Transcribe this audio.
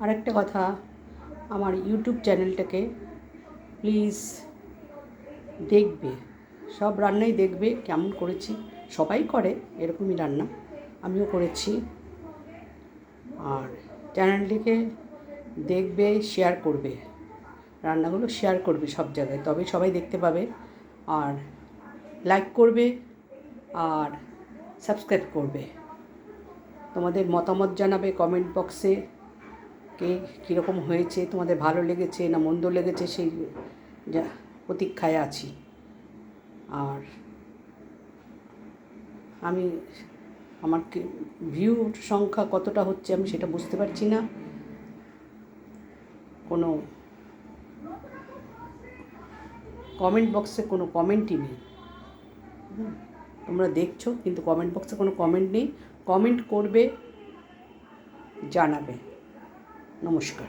আরেকটা কথা, আমার ইউটিউব চ্যানেলটাকে প্লিজ দেখবে, সব রান্নাই দেখবে কেমন করেছি। সবাই করে এরকমই রান্না, আমিও করেছি। আর চ্যানেলটিকে দেখবে, শেয়ার করবে, রান্নাগুলো শেয়ার করবে সব জায়গায়, তবে সবাই দেখতে পাবে। আর লাইক করবে আর সাবস্ক্রাইব করবে। তোমাদের মতামত জানাবে কমেন্ট বক্সে, কে কীরকম হয়েছে, তোমাদের ভালো লেগেছে না মন্দ লেগেছে, সেই যা প্রতীক্ষায় আছি। আর আমি আমার ভিউর সংখ্যা কতটা হচ্ছে আমি সেটা বুঝতে পারছি না। কোনো কমেন্ট বক্সে কোনো কমেন্টই নেই। তোমরা দেখছো কিন্তু কমেন্ট বক্সে কোনো কমেন্ট নেই। কমেন্ট করবে, জানাবে। নমস্কার।